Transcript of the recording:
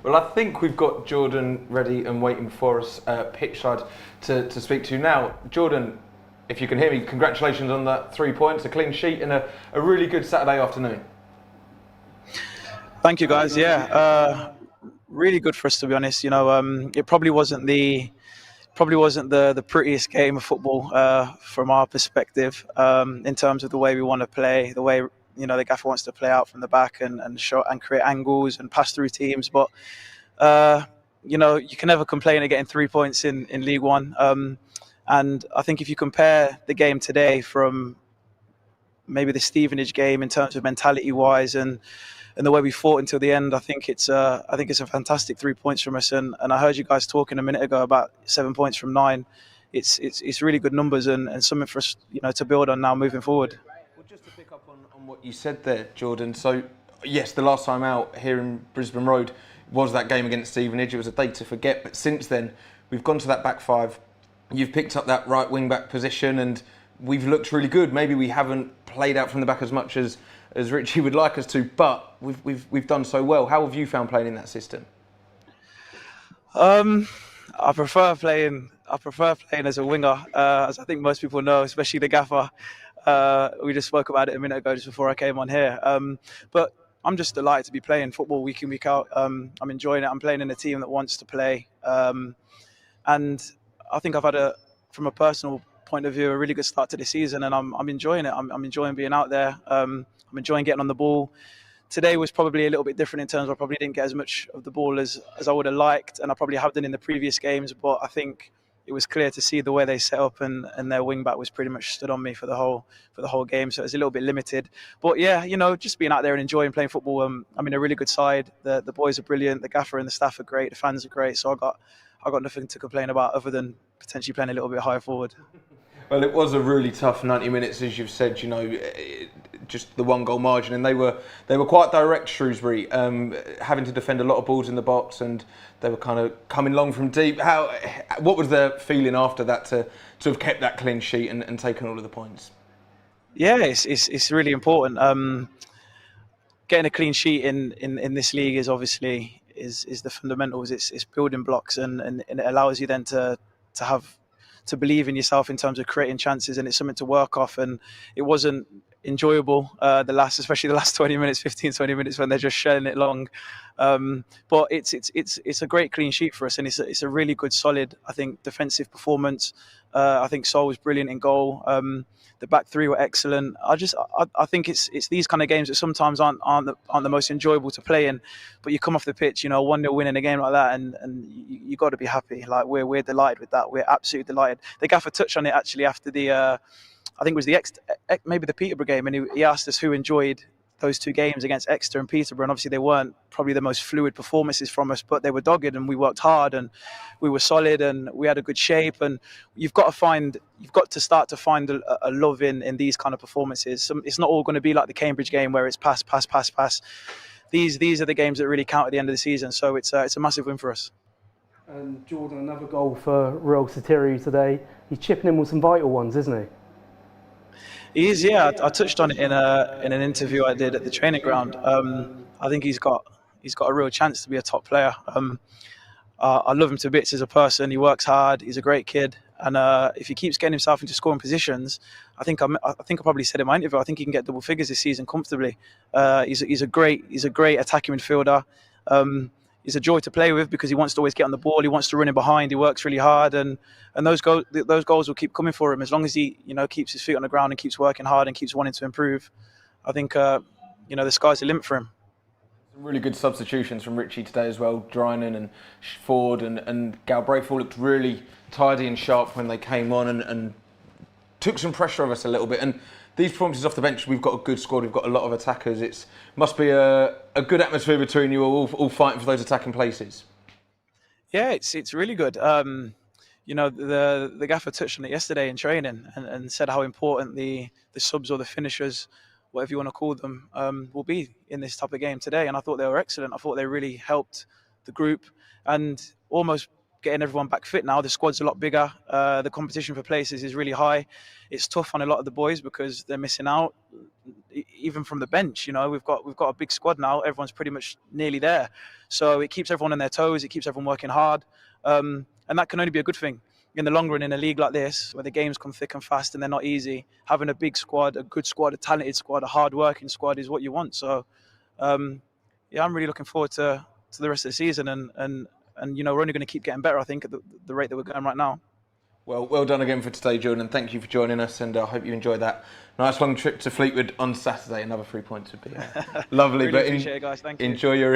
Well, I think we've got Jordan ready and waiting for us pitchside to speak to now. Jordan, if you can hear me, congratulations on that 3 points, a clean sheet and a really good Saturday afternoon. Thank you, guys. Yeah, really good for us, to be honest. It probably wasn't the prettiest game of football from our perspective, in terms of the way we want to play, the way the gaffer wants to play out from the back and show and create angles and pass through teams. But you can never complain at getting 3 points in League One. And I think if you compare the game today from maybe the Stevenage game in terms of mentality wise and the way we fought until the end, I think it's a fantastic 3 points from us. And I heard you guys talking a minute ago about 7 points from 9. It's really good numbers and something for us to build on now moving forward. Well, just to pick up on what you said there, Jordan. So yes, the last time out here in Brisbane Road was that game against Stevenage. It was a day to forget. But since then, we've gone to that back five. You've picked up that right wing back position, and we've looked really good. Maybe we haven't played out from the back as much as Richie would like us to, but we've done so well. How have you found playing in that system? I prefer playing as a winger, as I think most people know, especially the gaffer. We just spoke about it a minute ago, just before I came on here. But I'm just delighted to be playing football week in, week out. I'm enjoying it. I'm playing in a team that wants to play, and I think I've had from a personal point of view, a really good start to the season, and I'm enjoying it. I'm enjoying being out there. I'm enjoying getting on the ball. Today was probably a little bit different in terms of I probably didn't get as much of the ball as I would have liked, and I probably have done in the previous games. But I think it was clear to see the way they set up, and their wing back was pretty much stood on me for the whole game. So it was a little bit limited. But yeah, just being out there and enjoying playing football. I'm in a really good side. The boys are brilliant. The gaffer and the staff are great. The fans are great. So I got nothing to complain about other than potentially playing a little bit higher forward. Well, it was a really tough 90 minutes, as you've said. Just the 1 goal margin, and they were quite direct. Shrewsbury, having to defend a lot of balls in the box, and they were kind of coming long from deep. What was their feeling after that to have kept that clean sheet and taken all of the points? Yeah, it's really important. Getting a clean sheet in this league is obviously is the fundamentals. It's building blocks, and it allows you then to believe in yourself in terms of creating chances, and it's something to work off. And it wasn't enjoyable especially the last 20 minutes, 20 minutes when they're just shelling it long. But it's a great clean sheet for us, and it's a really good, solid, I think, defensive performance. I think Sol was brilliant in goal. The back three were excellent. I think it's these kind of games that sometimes aren't the most enjoyable to play in, but you come off the pitch, 1-0 winning a game like that, and you got to be happy. Like we're delighted with that. We're absolutely delighted. The gaffer touched on it actually after the I think it was maybe the Peterborough game, and he asked us who enjoyed those 2 games against Exeter and Peterborough, and obviously they weren't probably the most fluid performances from us, but they were dogged and we worked hard and we were solid and we had a good shape. And you've got to start to find a love in these kind of performances. It's not all going to be like the Cambridge game where it's pass. These are the games that really count at the end of the season. So it's a massive win for us. And Jordan, another goal for Real Satiri today. He's chipping in with some vital ones, isn't he? He is, yeah. I touched on it in an interview I did at the training ground. I think he's got a real chance to be a top player. I love him to bits as a person. He works hard. He's a great kid, and if he keeps getting himself into scoring positions, I think I probably said in my interview, I think he can get double figures this season comfortably. He's a great attacking midfielder. He's a joy to play with because he wants to always get on the ball. He wants to run in behind. He works really hard, and those goals will keep coming for him as long as he keeps his feet on the ground and keeps working hard and keeps wanting to improve. I think the sky's the limit for him. Some really good substitutions from Richie today as well. Drynan and Ford and Galbraith all looked really tidy and sharp when they came on and took some pressure off us a little bit. And these performances off the bench, we've got a good squad. We've got a lot of attackers. It must be a good atmosphere between you all fighting for those attacking places. Yeah, it's really good. The gaffer touched on it yesterday in training and said how important the subs or the finishers, whatever you want to call them, will be in this type of game today. And I thought they were excellent. I thought they really helped the group and almost getting everyone back fit now. The squad's a lot bigger. The competition for places is really high. It's tough on a lot of the boys because they're missing out, even from the bench. You know, we've got a big squad now. Everyone's pretty much nearly there, so it keeps everyone on their toes. It keeps everyone working hard, and that can only be a good thing. In the long run, in a league like this, where the games come thick and fast and they're not easy, having a big squad, a good squad, a talented squad, a hard-working squad is what you want. So, yeah, I'm really looking forward to the rest of the season, and you know, we're only going to keep getting better, I think, at the rate that we're going right now. Well done again for today, Jordan, and thank you for joining us, and I hope you enjoyed that nice long trip to Fleetwood on Saturday. Another 3 points would be lovely. Really but appreciate it, guys. Thank you. Enjoy your